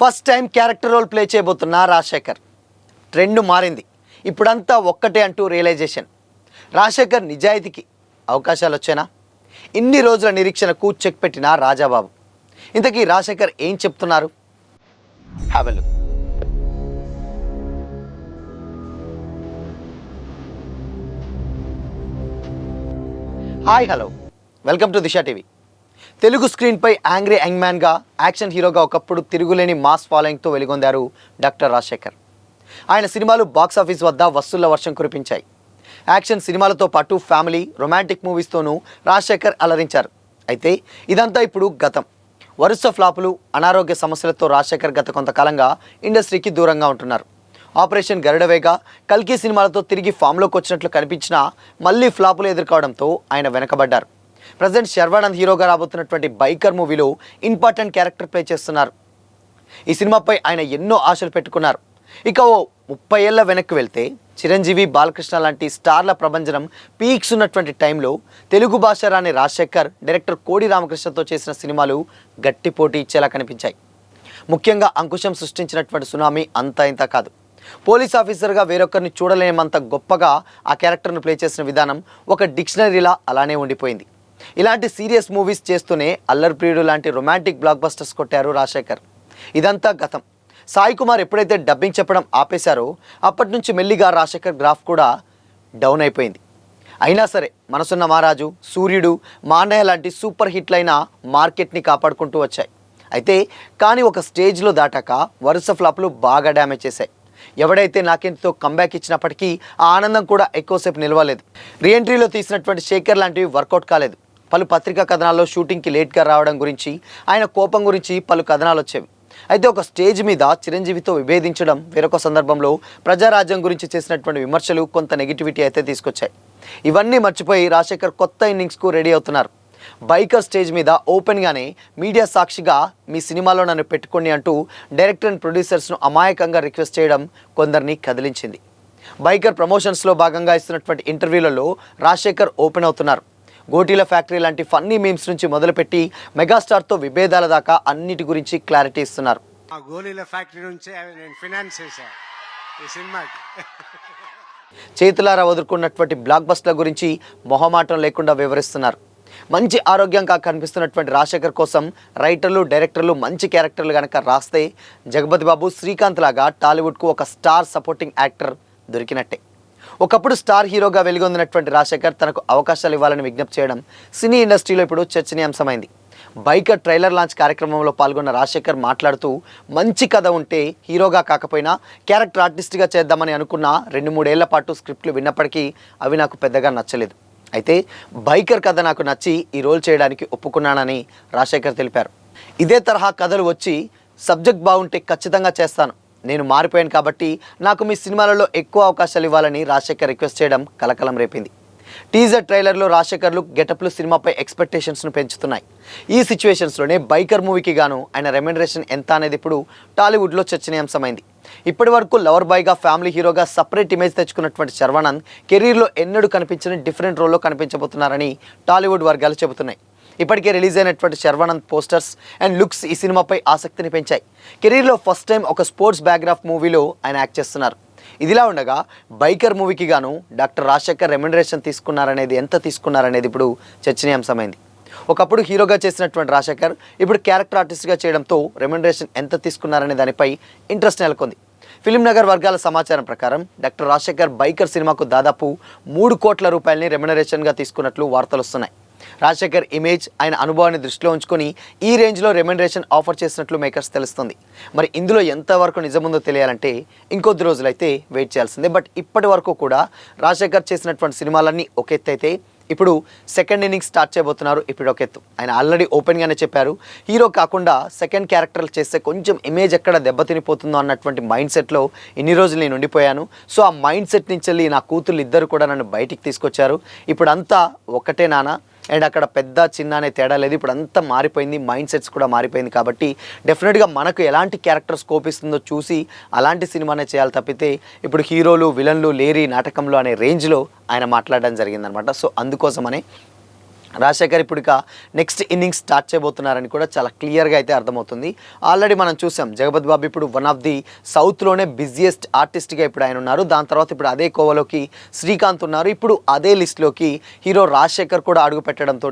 First time character role play చేయబోతున్న Rajasekhar. Trend మారింది. ఇప్పుడంతా ఒక్కటే అంటూ రియలైజేషన్. రాజశేఖర్ నిజాయితీకి అవకాశాలు వచ్చేనా? ఇన్ని రోజుల నిరీక్షణకు చెక్ పెట్టిన రాజాబాబు. ఇంతకీ రాజశేఖర్ ఏం చెప్తున్నారు? Have a look. Hi, hello, welcome to Disha TV. Telugu స్క్రీన్పై యాంగ్రీ యంగ్ మ్యాన్గా, యాక్షన్ హీరోగా ఒకప్పుడు తిరుగులేని మాస్ ఫాలోయింగ్తో వెలుగొందారు డాక్టర్ రాజశేఖర్. ఆయన సినిమాలు బాక్సాఫీస్ వద్ద వసూళ్ల వర్షం కురిపించాయి. యాక్షన్ సినిమాలతో పాటు ఫ్యామిలీ, రొమాంటిక్ మూవీస్తోనూ రాజశేఖర్ అలరించారు. అయితే ఇదంతా ఇప్పుడు గతం. వరుస ఫ్లాపులు, అనారోగ్య సమస్యలతో రాజశేఖర్ గత కొంతకాలంగా ఇండస్ట్రీకి దూరంగా ఉంటున్నారు. ఆపరేషన్ గరుడవేగ, కల్కి సినిమాలతో తిరిగి ఫామ్లోకి వచ్చినట్లు కనిపించినా మళ్ళీ ఫ్లాపులు ఎదుర్కోవడంతో ఆయన వెనకబడ్డారు. ప్రజెంట్ శర్వానంద్ హీరోగా రాబోతున్నటువంటి బైకర్ మూవీలో ఇంపార్టెంట్ క్యారెక్టర్ ప్లే చేస్తున్నారు. ఈ సినిమాపై ఆయన ఎన్నో ఆశలు పెట్టుకున్నారు. ఇక ఓ 30 ఏళ్ల వెనక్కి వెళ్తే చిరంజీవి, బాలకృష్ణ లాంటి స్టార్ల ప్రభంజనం పీక్స్ ఉన్నటువంటి టైంలో తెలుగు భాష రాని రాజశేఖర్ డైరెక్టర్ కోడి రామకృష్ణతో చేసిన సినిమాలు గట్టి పోటీ ఇచ్చేలా కనిపించాయి. ముఖ్యంగా అంకుశం సృష్టించినటువంటి సునామీ అంతా ఇంత కాదు. పోలీస్ ఆఫీసర్గా వేరొకరిని చూడలేనంత గొప్పగా ఆ క్యారెక్టర్ను ప్లే చేసిన విధానం ఒక డిక్షనరీలా అలానే ఉండిపోయింది. ఇలాంటి సీరియస్ మూవీస్ చేస్తూనే అల్లరి ప్రియుడు లాంటి రొమాంటిక్ బ్లాక్ బస్టర్స్ కొట్టారు రాజశేఖర్. ఇదంతా గతం. సాయి కుమార్ ఎప్పుడైతే డబ్బింగ్ చెప్పడం ఆపేశారో అప్పటి నుంచి మెల్లిగా రాజశేఖర్ గ్రాఫ్ కూడా డౌన్ అయిపోయింది. అయినా సరే మనసున్న మహారాజు, సూర్యుడు, మా అన్నయ్య లాంటి సూపర్ హిట్లైన మార్కెట్ని కాపాడుకుంటూ వచ్చాయి. అయితే కానీ ఒక స్టేజ్లో దాటాక వరుస ఫ్లాప్లు బాగా డ్యామేజ్ చేశాయి. ఎవడైతే నాకెంతో కంబ్యాక్ ఇచ్చినప్పటికీ ఆ ఆనందం కూడా ఎక్కువసేపు నిలవలేదు. రీఎంట్రీలో తీసినటువంటి శేఖర్ లాంటివి వర్కౌట్ కాలేదు. పలు పత్రికా కథనాల్లో షూటింగ్కి లేట్గా రావడం గురించి, ఆయన కోపం గురించి పలు కథనాలు వచ్చేవి. అయితే ఒక స్టేజ్ మీద చిరంజీవితో విభేదించడం, వేరొక సందర్భంలో ప్రజారాజ్యం గురించి చేసినటువంటి విమర్శలు కొంత నెగిటివిటీ అయితే తీసుకొచ్చాయి. ఇవన్నీ మర్చిపోయి రాజశేఖర్ కొత్త ఇన్నింగ్స్కు రెడీ అవుతున్నారు. బైకర్ స్టేజ్ మీద ఓపెన్గానే మీడియా సాక్షిగా మీ సినిమాలో నన్ను పెట్టుకోండి అంటూ డైరెక్టర్ అండ్ ప్రొడ్యూసర్స్ను అమాయకంగా రిక్వెస్ట్ చేయడం కొందరిని కదిలించింది. బైకర్ ప్రమోషన్స్లో భాగంగా ఇస్తున్నటువంటి ఇంటర్వ్యూలలో రాజశేఖర్ ఓపెన్ అవుతున్నారు. గోటీల ఫ్యాక్టరీ లాంటి ఫన్నీ మీమ్స్ నుంచి మొదలుపెట్టి మెగాస్టార్తో విభేదాల దాకా అన్నిటి గురించి క్లారిటీ ఇస్తున్నారు. చేతులారా వదులుకున్నటువంటి బ్లాక్ బస్టర్ల గురించి మొహమాటం లేకుండా వివరిస్తున్నారు. మంచి ఆరోగ్యంగా కనిపిస్తున్నటువంటి రాజశేఖర్ కోసం రైటర్లు, డైరెక్టర్లు మంచి క్యారెక్టర్లు కనుక రాస్తే జగపతి బాబు, శ్రీకాంత్ లాగా టాలీవుడ్కు ఒక స్టార్ సపోర్టింగ్ యాక్టర్ దొరికినట్టే. ఒకప్పుడు స్టార్ హీరోగా వెలుగొందినటువంటి రాజశేఖర్ తనకు అవకాశాలు ఇవ్వాలని విజ్ఞప్తి చేయడం సినీ ఇండస్ట్రీలో ఇప్పుడు చర్చనీయాంశమైంది. బైకర్ ట్రైలర్ లాంచ్ కార్యక్రమంలో పాల్గొన్న రాజశేఖర్ మాట్లాడుతూ, మంచి కథ ఉంటే హీరోగా కాకపోయినా క్యారెక్టర్ ఆర్టిస్ట్గా చేద్దామని అనుకున్న 2-3 ఏళ్ల పాటు స్క్రిప్ట్లు విన్నప్పటికీ అవి నాకు పెద్దగా నచ్చలేదు. అయితే బైకర్ కథ నాకు నచ్చి ఈ రోల్ చేయడానికి ఒప్పుకున్నానని రాజశేఖర్ తెలిపారు. ఇదే తరహా కథలు వచ్చి సబ్జెక్ట్ బాగుంటే ఖచ్చితంగా చేస్తాను. నేను మారిపోయాను కాబట్టి నాకు మీ సినిమాలలో ఎక్కువ అవకాశాలు ఇవ్వాలని రాజశేఖర్ రిక్వెస్ట్ చేయడం కలకలం రేపింది. టీజర్ ట్రైలర్లో రాజశేఖర్లు గెటప్లు సినిమాపై ఎక్స్పెక్టేషన్స్ను పెంచుతున్నాయి. ఈ సిచ్యువేషన్స్లోనే బైకర్ మూవీకి గాను ఆయన రెమ్యునరేషన్ ఎంత అనేది ఇప్పుడు టాలీవుడ్లో చర్చనీయాంశమైంది. ఇప్పటి వరకు లవర్ బాయ్గా, ఫ్యామిలీ హీరోగా సపరేట్ ఇమేజ్ తెచ్చుకున్నటువంటి శర్వానంద్ కెరీర్లో ఎన్నడూ కనిపించని డిఫరెంట్ రోల్లో కనిపించబోతున్నారని టాలీవుడ్ వర్గాలు చెబుతున్నాయి. ఇప్పటికే రిలీజ్ అయినటువంటి శర్వానంద్ పోస్టర్స్ అండ్ లుక్స్ ఈ సినిమాపై ఆసక్తిని పెంచాయి. కెరీర్లో ఫస్ట్ టైం ఒక స్పోర్ట్స్ బ్యాక్గ్రాఫ్ మూవీలో ఆయన యాక్ట్ చేస్తున్నారు. ఇదిలా ఉండగా బైకర్ మూవీకి గాను డాక్టర్ రాజశేఖర్ రెమ్యునరేషన్ ఎంత తీసుకున్నారనేది ఇప్పుడు చర్చనీయాంశమైంది. ఒకప్పుడు హీరోగా చేసినటువంటి రాజశేఖర్ ఇప్పుడు క్యారెక్టర్ ఆర్టిస్ట్గా చేయడంతో రెమ్యునరేషన్ ఎంత తీసుకున్నారనే దానిపై ఇంట్రెస్ట్ నెలకొంది. ఫిలిం నగర్ వర్గాల సమాచారం ప్రకారం డాక్టర్ రాజశేఖర్ బైకర్ సినిమాకు దాదాపు 3 కోట్ల రూపాయలని రెమ్యునరేషన్గా తీసుకున్నట్లు వార్తలు వస్తున్నాయి. రాజశేఖర్ ఇమేజ్, ఆయన అనుభవాన్ని దృష్టిలో ఉంచుకొని ఈ రేంజ్లో రెమ్యునరేషన్ ఆఫర్ చేసినట్లు మేకర్స్ తెలుస్తుంది. మరి ఇందులో ఎంతవరకు నిజముందో తెలియాలంటే ఇంకొద్ది రోజులైతే వెయిట్ చేయాల్సిందే. బట్ ఇప్పటి వరకు కూడా రాజశేఖర్ చేసినటువంటి సినిమాలన్నీ ఒక ఎత్తు అయితే ఇప్పుడు సెకండ్ ఇన్నింగ్స్ స్టార్ట్ చేయబోతున్నారు. ఇప్పుడు ఒక ఎత్తు. ఆయన ఆల్రెడీ ఓపెన్గానే చెప్పారు, హీరో కాకుండా సెకండ్ క్యారెక్టర్లు చేస్తే కొంచెం ఇమేజ్ ఎక్కడ దెబ్బతినిపోతుందో అన్నటువంటి మైండ్ సెట్లో ఇన్ని రోజులు నేను ఉండిపోయాను. సో ఆ మైండ్ సెట్ నుంచి వెళ్ళి నా కూతుళ్ళు ఇద్దరు కూడా నన్ను బయటికి తీసుకొచ్చారు. ఇప్పుడు అంతా ఒకటే నాన్న, అండ్ అక్కడ పెద్ద చిన్న అనే తేడా లేదు. ఇప్పుడు అంతా మారిపోయింది, మైండ్ సెట్స్ కూడా మారిపోయింది. కాబట్టి డెఫినెట్గా మనకు ఎలాంటి క్యారెక్టర్ స్కోప్ ఇస్తుందో చూసి అలాంటి సినిమానే చేయాలి తప్పితే ఇప్పుడు హీరోలు, విలన్లు లేరి నాటకంలో అనే రేంజ్లో ఆయన మాట్లాడడం జరిగిందనమాట. సో అందుకోసమనే రాజశేఖర్ ఇప్పుడు ఇక నెక్స్ట్ ఇన్నింగ్స్ స్టార్ట్ చేయబోతున్నారని కూడా చాలా క్లియర్గా అయితే అర్థమవుతుంది. ఆల్రెడీ మనం చూసాం జగపతి బాబు ఇప్పుడు వన్ ఆఫ్ ది సౌత్లోనే బిజియెస్ట్ ఆర్టిస్ట్గా ఇప్పుడు ఆయన ఉన్నారు. దాని తర్వాత ఇప్పుడు అదే కోవలోకి శ్రీకాంత్ ఉన్నారు. ఇప్పుడు అదే లిస్ట్లోకి హీరో రాజశేఖర్ కూడా అడుగు పెట్టడంతో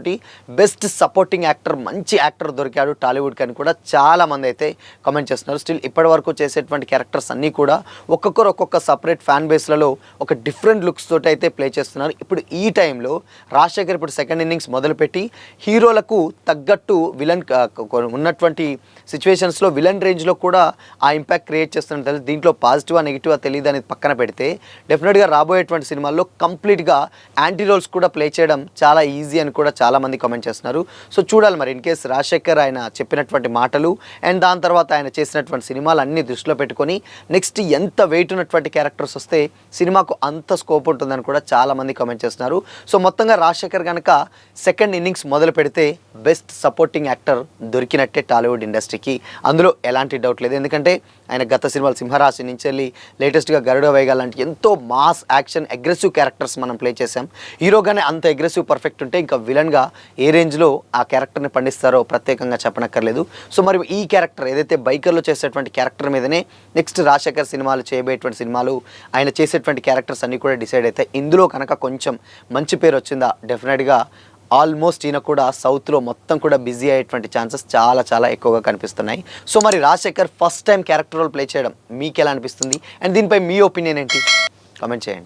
బెస్ట్ సపోర్టింగ్ యాక్టర్, మంచి యాక్టర్ దొరికాడు టాలీవుడ్కి అని కూడా చాలామంది అయితే కామెంట్ చేస్తున్నారు. స్టిల్ ఇప్పటి వరకు చేసేటువంటి క్యారెక్టర్స్ అన్నీ కూడా ఒక్కొక్కరు ఒక్కొక్క సపరేట్ ఫ్యాన్ బేస్లలో ఒక డిఫరెంట్ లుక్స్ తోటి అయితే ప్లే చేస్తున్నారు. ఇప్పుడు ఈ టైంలో రాజశేఖర్ ఇప్పుడు సెకండ్ ఇన్నింగ్స్ మొదలుపెట్టి హీరోలకు తగ్గట్టు విలన్ ఉన్నటువంటి సిచ్యువేషన్స్లో విలన్ రేంజ్లో కూడా ఆ ఇంపాక్ట్ క్రియేట్ చేస్తున్నట్టు తెలుసు. దీంట్లో పాజిటివా నెగిటివా తెలియదు అనేది పక్కన పెడితే డెఫినెట్గా రాబోయేటువంటి సినిమాల్లో కంప్లీట్గా యాంటీ రోల్స్ కూడా ప్లే చేయడం చాలా ఈజీ అని కూడా చాలామంది కామెంట్ చేస్తున్నారు. సో చూడాలి మరి ఇన్ కేస్ రాజశేఖర్ ఆయన చెప్పినటువంటి మాటలు అండ్ దాని తర్వాత ఆయన చేసినటువంటి సినిమాలు అన్నీ దృష్టిలో పెట్టుకొని నెక్స్ట్ ఎంత వెయిట్ ఉన్నటువంటి క్యారెక్టర్స్ వస్తే సినిమాకు అంత స్కోప్ ఉంటుందని కూడా చాలామంది కామెంట్ చేస్తున్నారు. సో మొత్తంగా రాజశేఖర్ కనుక సెకండ్ ఇన్నింగ్స్ మొదలు పెడితే బెస్ట్ సపోర్టింగ్ యాక్టర్ దొరికినట్టే టాలీవుడ్ ఇండస్ట్రీకి, అందులో ఎలాంటి డౌట్ లేదు. ఎందుకంటే ఆయన గత సినిమాలు సింహరాశి నుంచి వెళ్ళి లేటెస్ట్గా గరుడ వైగా లాంటి ఎంతో మాస్ యాక్షన్ అగ్రెసివ్ క్యారెక్టర్స్ మనం ప్లే చేసాం. హీరోగానే అంత అగ్రెసివ్ పర్ఫెక్ట్ ఉంటే ఇంకా విలన్గా ఏ రేంజ్లో ఆ క్యారెక్టర్ని పండిస్తారో ప్రత్యేకంగా చెప్పనక్కర్లేదు. సో మరి ఈ క్యారెక్టర్ ఏదైతే బైకర్లో చేసేటువంటి క్యారెక్టర్ మీదనే నెక్స్ట్ రాజశేఖర్ సినిమాలు చేయబోయేటువంటి సినిమాలు ఆయన చేసేటువంటి క్యారెక్టర్స్ అన్నీ కూడా డిసైడ్ అయితే ఇందులో కనుక కొంచెం మంచి పేరు వచ్చిందా డెఫినెట్గా ఆల్మోస్ట్ ఈయన కూడా సౌత్లో మొత్తం కూడా బిజీ అయ్యేటువంటి ఛాన్సెస్ చాలా చాలా ఎక్కువగా కనిపిస్తున్నాయి. సో మరి Rajasekhar first time character role play చేయడం మీకు ఎలా అనిపిస్తుంది అండ్ దీనిపై మీ ఒపీనియన్ ఏంటి కామెంట్ చేయండి.